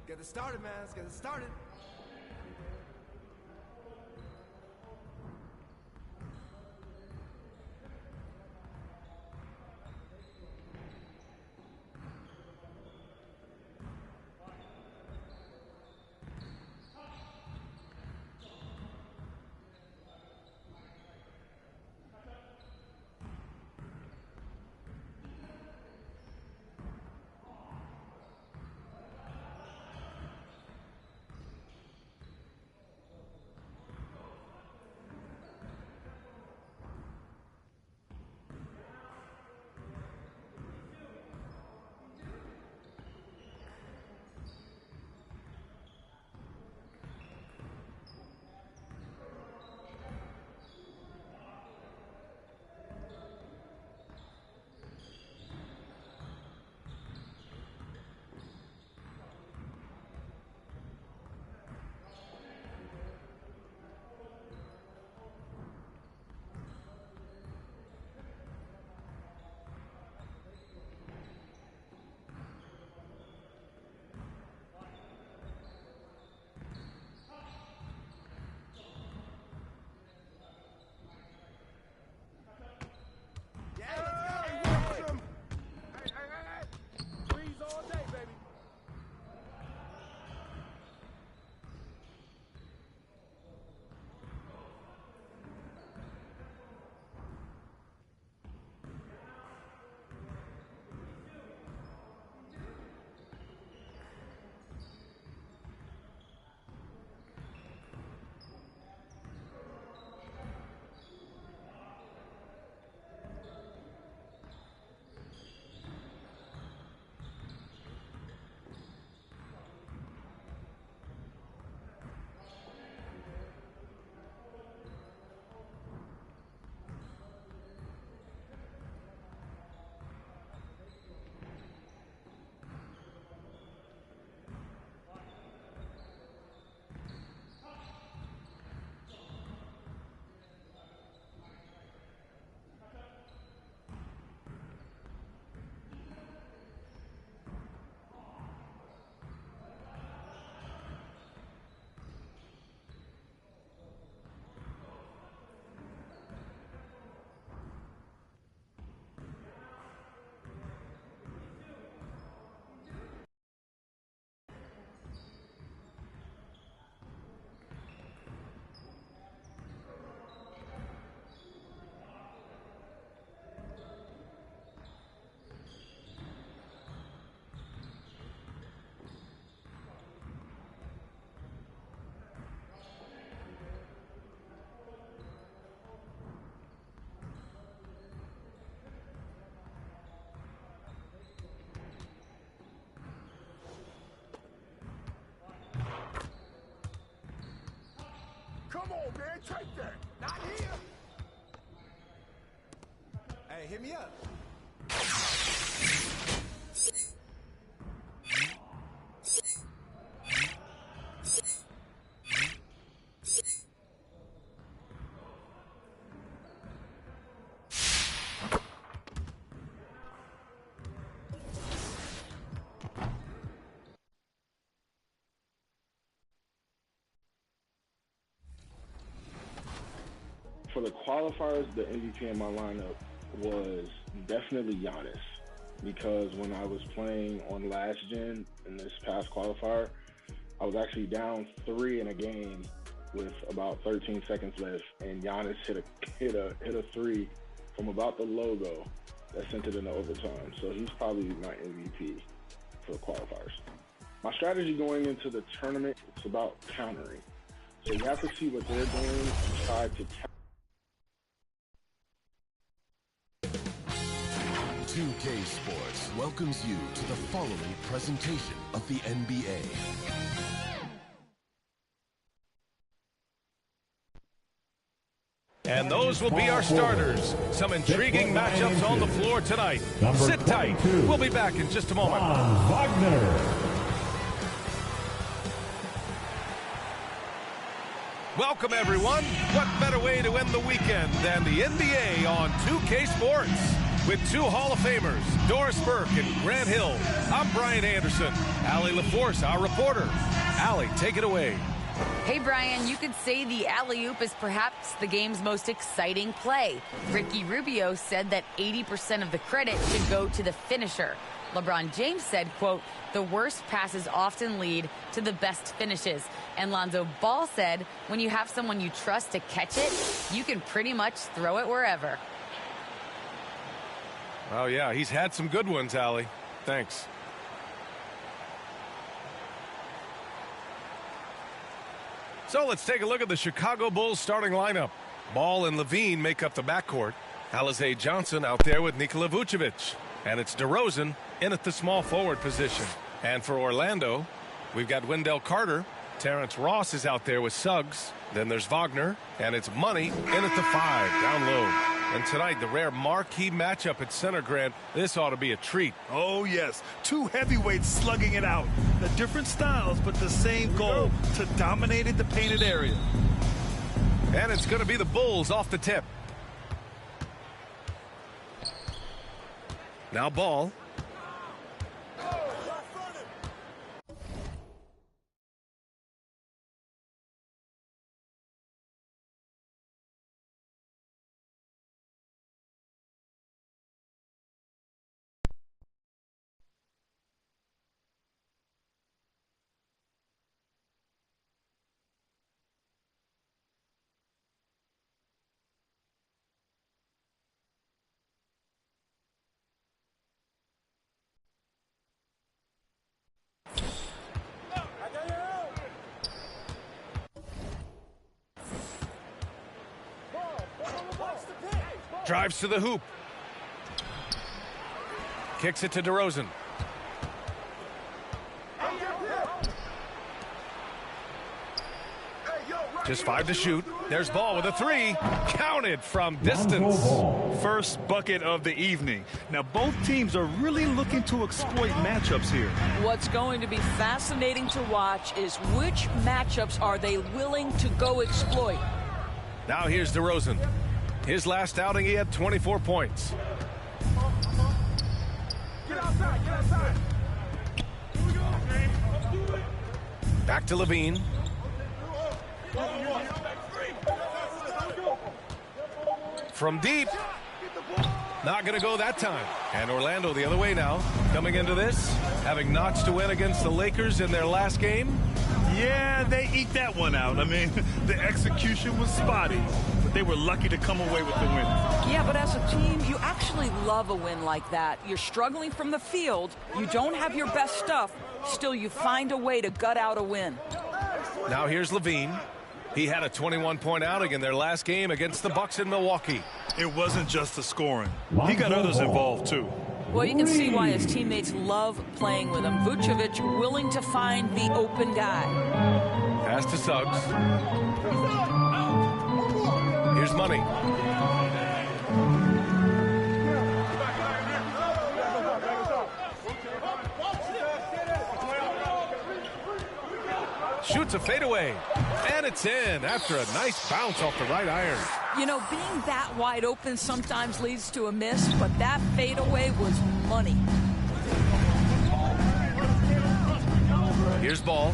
get it started, man. Let's get it started. Come on, man, take that. Not here. Hey, hit me up. For the qualifiers, the MVP in my lineup was definitely Giannis, because when I was playing on last gen in this past qualifier, I was actually down 3 in a game with about 13 seconds left, and Giannis hit a 3 from about the logo that sent it into overtime. So he's probably my MVP for the qualifiers. My strategy going into the tournament, it's about countering. So you have to see what they're doing and try to counter. 2K Sports welcomes you to the following presentation of the NBA. And those will be our starters. Some intriguing matchups on the floor tonight. Sit tight. We'll be back in just a moment. Wagner. Welcome, everyone. What better way to end the weekend than the NBA on 2K Sports? with two Hall of Famers, Doris Burke and Grant Hill. I'm Brian Anderson. Allie LaForce, our reporter. Allie, take it away. Hey, Brian, you could say the alley-oop is perhaps the game's most exciting play. Ricky Rubio said that 80% of the credit should go to the finisher. LeBron James said, quote, the worst passes often lead to the best finishes. And Lonzo Ball said, when you have someone you trust to catch it, you can pretty much throw it wherever. Oh, yeah, he's had some good ones, Allie. Thanks. So let's take a look at the Chicago Bulls starting lineup. Ball and Levine make up the backcourt. Alize Johnson out there with Nikola Vucevic. And it's DeRozan in at the small forward position. And for Orlando, we've got Wendell Carter. Terrence Ross is out there with Suggs. Then there's Wagner. And it's Money in at the 5, down low. And tonight, the rare marquee matchup at center, Grant. This ought to be a treat. Oh, yes. Two heavyweights slugging it out. The different styles, but the same goal, to dominate the painted area. And it's going to be the Bulls off the tip. Now Ball. Drives to the hoop. Kicks it to DeRozan. Just 5 to shoot. There's Ball with a 3. Counted from distance. First bucket of the evening. Now, both teams are really looking to exploit matchups here. What's going to be fascinating to watch is which matchups are they willing to go exploit. Now here's DeRozan. His last outing, he had 24 points. Get outside, get outside. Back to Levine. From deep. Not going to go that time. And Orlando the other way now. Coming into this, having notched a win against the Lakers in their last game. Yeah, they eked that one out. I mean, the execution was spotty, but they were lucky to come away with the win. Yeah, but as a team, you actually love a win like that. You're struggling from the field. You don't have your best stuff. Still, you find a way to gut out a win. Now here's Levine. He had a 21-point outing in their last game against the Bucks in Milwaukee. It wasn't just the scoring. He got others involved, too. Well, you can see why his teammates love playing with him. Vucevic willing to find the open guy. Pass to Suggs. Here's Money. Shoots a fadeaway. And it's in after a nice bounce off the right iron. You know, being that wide open sometimes leads to a miss, but that fadeaway was money. Here's Ball.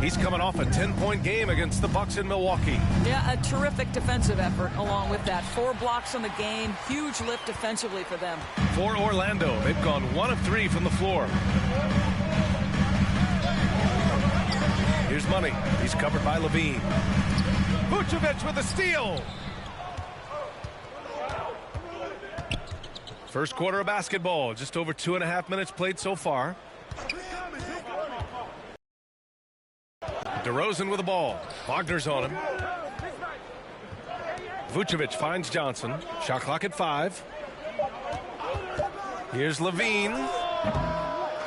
He's coming off a 10-point game against the Bucks in Milwaukee. Yeah, a terrific defensive effort along with that. 4 blocks on the game. Huge lift defensively for them. For Orlando, they've gone 1 of 3 from the floor. Here's Money. He's covered by Levine. Vucevic with a steal. First quarter of basketball. Just over 2.5 minutes played so far. DeRozan with the ball. Wagner's on him. Vucevic finds Johnson. Shot clock at 5. Here's Levine.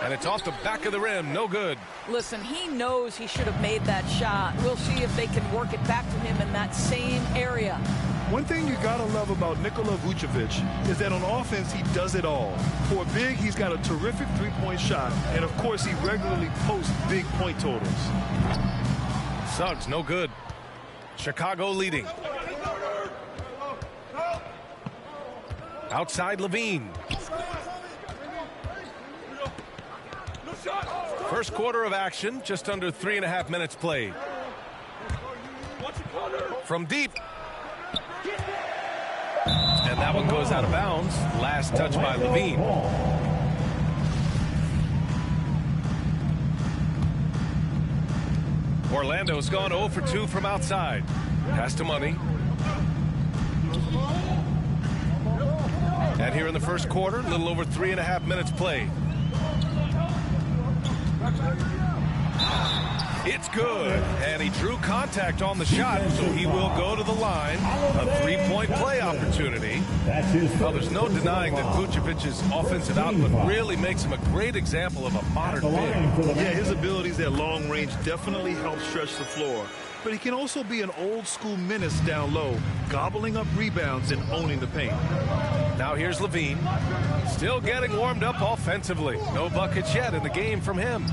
And it's off the back of the rim. No good. Listen, he knows he should have made that shot. We'll see if they can work it back to him in that same area. One thing you gotta love about Nikola Vucevic is that on offense, he does it all. For a big, he's got a terrific three-point shot, and of course, he regularly posts big point totals. Suggs, no good. Chicago leading. Outside Levine. First quarter of action, just under 3.5 minutes played. From deep. And that one goes out of bounds. Last touch by Levine. Orlando's gone 0 for 2 from outside. Pass to Money. And here in the first quarter, a little over 3.5 minutes played. It's good, and he drew contact on the shot, so he will go to the line. A three-point play opportunity. Well, there's no denying that Vucevic's offensive output really makes him a great example of a modern big. Yeah, his abilities at long range definitely help stretch the floor. But he can also be an old-school menace down low, gobbling up rebounds and owning the paint. Now here's Levine. Still getting warmed up offensively. No buckets yet in the game from him.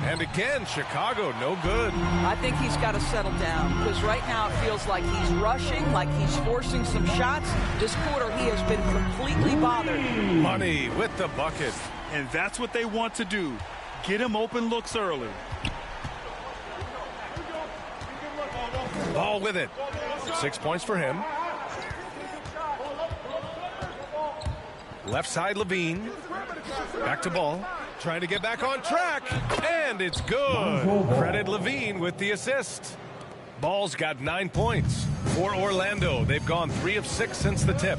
And again, Chicago, no good. I think he's got to settle down because right now it feels like he's rushing, like he's forcing some shots. This quarter, he has been completely bothered. Money with the bucket. And that's what they want to do. Get him open looks early. Ball with it. 6 points for him. Left side, Levine. Back to Ball. Trying to get back on track. And it's good. Credit Levine with the assist. Ball's got 9 points. For Orlando, they've gone 3 of 6 since the tip.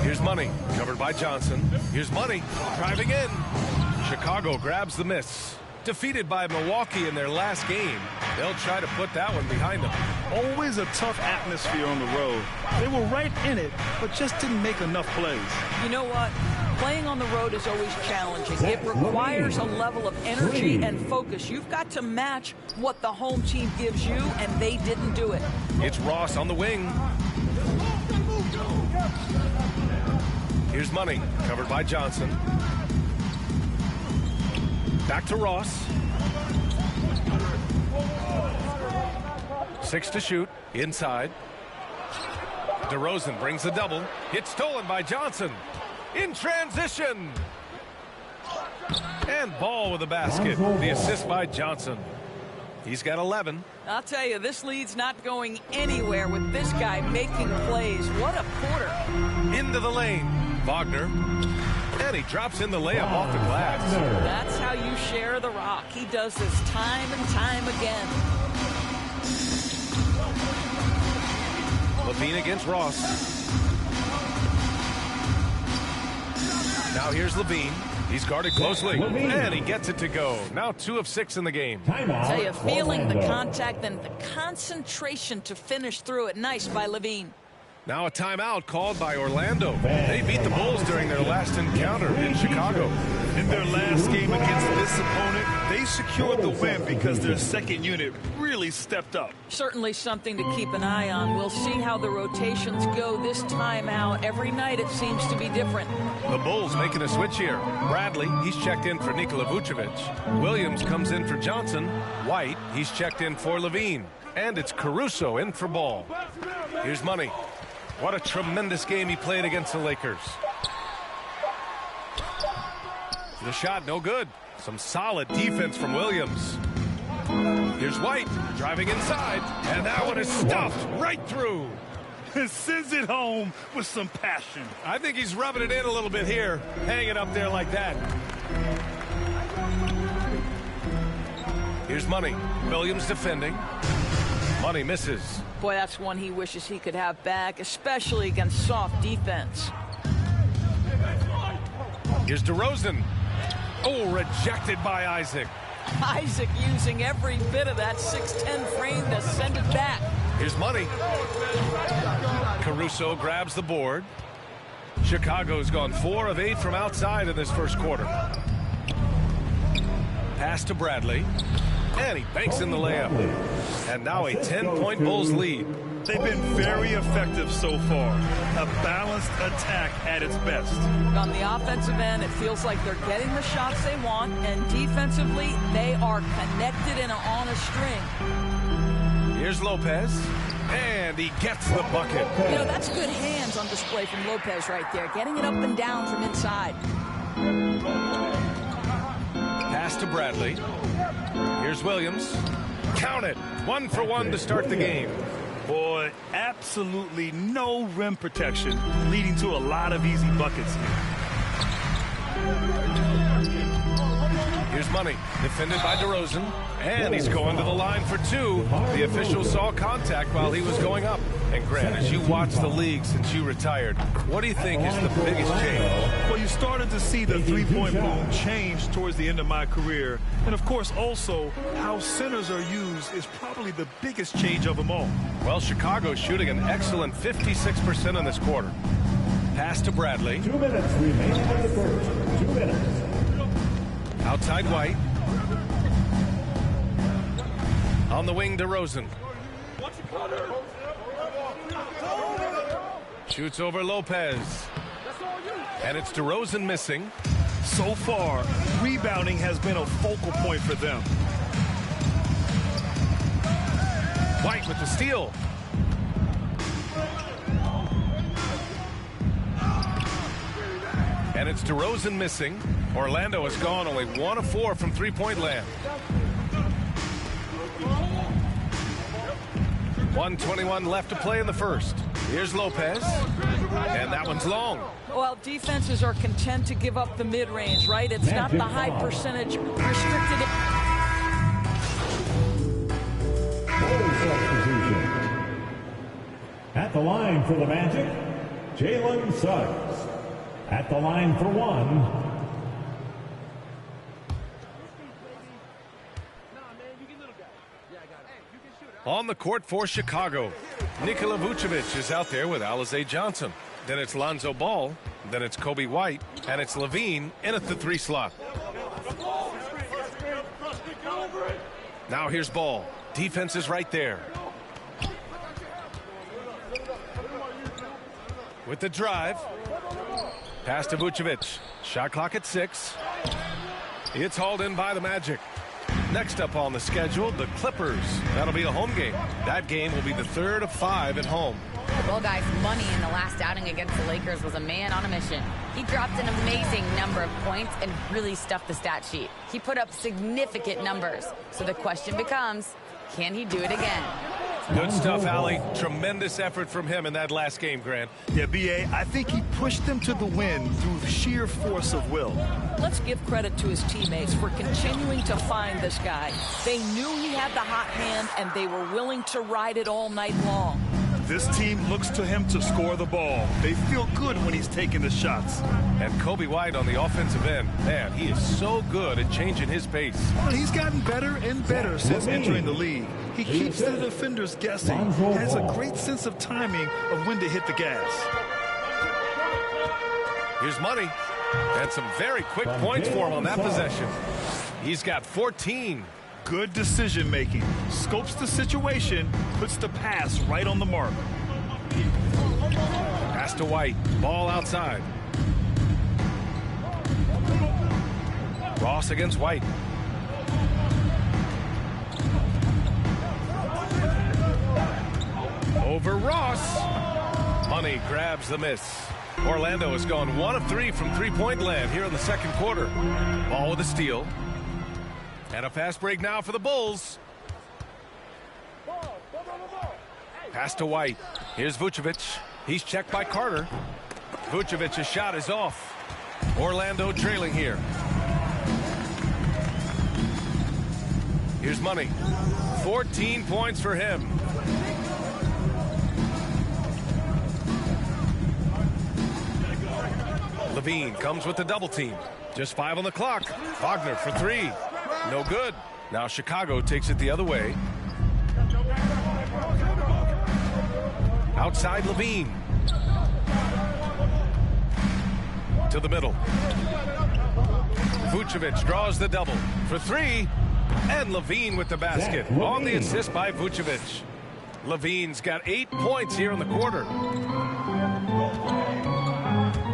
Here's Money. Covered by Johnson. Here's Money. Driving in. Chicago grabs the miss. Defeated by Milwaukee in their last game. They'll try to put that one behind them. Always a tough atmosphere on the road. They were right in it, but just didn't make enough plays. You know what? Playing on the road is always challenging. It requires a level of energy and focus. You've got to match what the home team gives you, and they didn't do it. It's Ross on the wing. Here's Money. Covered by Johnson. Back to Ross. 6 to shoot. Inside. DeRozan brings the double. It's stolen by Johnson. In transition. And Ball with the basket. The assist by Johnson. He's got 11. I'll tell you, this lead's not going anywhere with this guy making plays. What a quarter. Into the lane. Wagner. And he drops in the layup off the glass. That's how you share the rock. He does this time and time again. Levine against Ross. Now here's Levine. He's guarded closely. And he gets it to go. Now 2 of 6 in the game. I'll tell you, feeling the contact and the concentration to finish through it. Nice by Levine. Now a timeout called by Orlando. They beat the Bulls during their last encounter in Chicago. In their last game against this opponent, they secured the win because their second unit really stepped up. Certainly something to keep an eye on. We'll see how the rotations go this time out. Every night it seems to be different. The Bulls making a switch here. Bradley, he's checked in for Nikola Vucevic. Williams comes in for Johnson. White, he's checked in for Levine. And it's Caruso in for Ball. Here's Money. What a tremendous game he played against the Lakers. The shot, no good. Some solid defense from Williams. Here's White, driving inside. And that one is stuffed right through. Sends it home with some passion. I think he's rubbing it in a little bit here. Hanging up there like that. Here's Money. Williams defending. Money misses. Boy, that's one he wishes he could have back, especially against soft defense. Here's DeRozan. Oh, rejected by Isaac. Isaac using every bit of that 6'10 frame to send it back. Here's Money. Caruso grabs the board. Chicago's gone 4 of 8 from outside in this first quarter. Pass to Bradley. And he banks in the layup. And now a 10-point Bulls lead. They've been very effective so far. A balanced attack at its best. On the offensive end, it feels like they're getting the shots they want, and defensively, they are connected and on a string. Here's Lopez. And he gets the bucket. You know, that's good hands on display from Lopez right there, getting it up and down from inside. Pass to Bradley. Here's Williams. Count it. 1 for 1 to start the game. Boy, absolutely no rim protection, leading to a lot of easy buckets. Here's Money, defended by DeRozan, and he's going to the line for 2. The official saw contact while he was going up. And Grant, as you watch the league since you retired, what do you think is the biggest change? Well, you started to see the three-point boom change towards the end of my career. And, of course, also how centers are used is probably the biggest change of them all. Well, Chicago's shooting an excellent 56% in this quarter. Pass to Bradley. 2 minutes remaining in the first. 2 minutes. Outside White. On the wing, DeRozan. Shoots over Lopez. And it's DeRozan missing. So far, rebounding has been a focal point for them. White with the steal. And it's DeRozan missing. Orlando has gone only 1 of 4 from three-point land. 1:21 left to play in the first. Here's Lopez. And that one's long. Well, defenses are content to give up the mid-range, right? It's not the high percentage restricted. Substitution. At the line for the Magic, Jalen Suggs. At the line for 1. On the court for Chicago, Nikola Vucevic is out there with Alize Johnson. Then it's Lonzo Ball. Then it's Coby White. And it's Levine in at the 3 slot. Now here's Ball. Defense is right there. With the drive. Pass to Vucevic. Shot clock at 6. It's hauled in by the Magic. Next up on the schedule, the Clippers. That'll be a home game. That game will be the 3rd of 5 at home. Well, guys, Money in the last outing against the Lakers was a man on a mission. He dropped an amazing number of points and really stuffed the stat sheet. He put up significant numbers. So the question becomes, can he do it again? Good stuff, Allie. Tremendous effort from him in that last game, Grant. Yeah, B.A., I think he pushed them to the win through sheer force of will. Let's give credit to his teammates for continuing to find this guy. They knew he had the hot hand, and they were willing to ride it all night long. This team looks to him to score the ball. They feel good when he's taking the shots. And Coby White on the offensive end. Man, he is so good at changing his pace. Well, he's gotten better and better since entering the league. He keeps the defenders guessing. Has a great sense of timing of when to hit the gas. Here's Money. And some very quick points for him on that possession. He's got 14. Good decision making. Scopes the situation, puts the pass right on the mark. Pass to White. Ball outside. Ross against White. Over Ross. Money grabs the miss. Orlando has gone 1 of 3 from three-point land here in the second quarter. Ball with a steal. And a fast break now for the Bulls. Pass to White. Here's Vucevic. He's checked by Carter. Vucevic's shot is off. Orlando trailing here. Here's Money. 14 points for him. Levine comes with the double team. Just 5 on the clock. Wagner for 3. No good. Now Chicago takes it the other way. Outside Levine. To the middle. Vucevic draws the double for 3. And Levine with the basket. On the assist by Vucevic. Levine's got 8 points here in the quarter.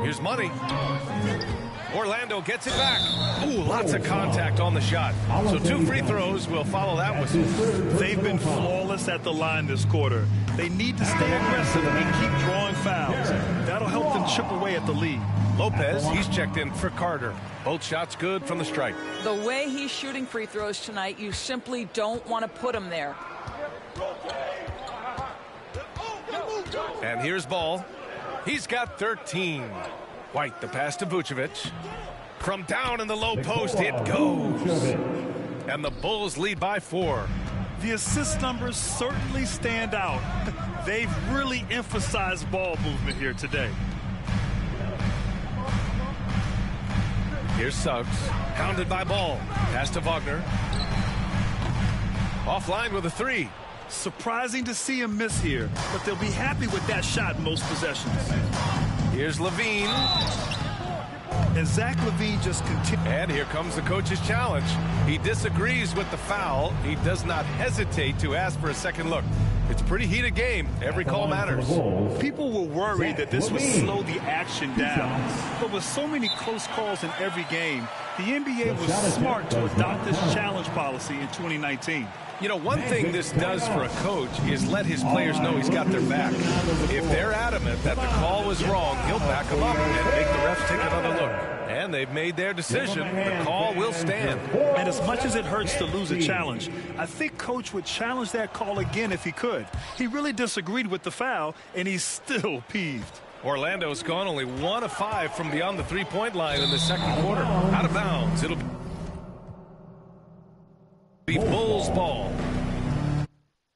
Here's Money. Orlando gets it back. Ooh, lots of contact on the shot. So 2 free throws will follow that whistle. They've been flawless at the line this quarter. They need to stay aggressive and keep drawing fouls. That'll help them chip away at the lead. Lopez, he's checked in for Carter. Both shots good from the stripe. The way he's shooting free throws tonight, you simply don't want to put him there. And here's Ball. He's got 13. White, the pass to Vucevic. From down in the low post, it goes. And the Bulls lead by 4. The assist numbers certainly stand out. They've really emphasized ball movement here today. Here's Suggs, hounded by Ball. Pass to Wagner. Offline with a 3. Surprising to see him miss here, but they'll be happy with that shot most possessions. Here's Levine. And Zach LaVine just continues. And here comes the coach's challenge. He disagrees with the foul. He does not hesitate to ask for a second look. It's a pretty heated game. Every call matters. People were worried that this would slow the action down. But with so many close calls in every game, the NBA was smart to adopt this challenge policy in 2019. You know, one thing this does for a coach is let his players know he's got their back. If they're adamant that the call was wrong, he'll back them up and make the refs take another look. And they've made their decision. The call will stand. And as much as it hurts to lose a challenge, I think Coach would challenge that call again if he could. He really disagreed with the foul, and he's still peeved. Orlando's gone only 1 of 5 from beyond the three-point line in the second quarter. Out of bounds. It'll be Bulls ball.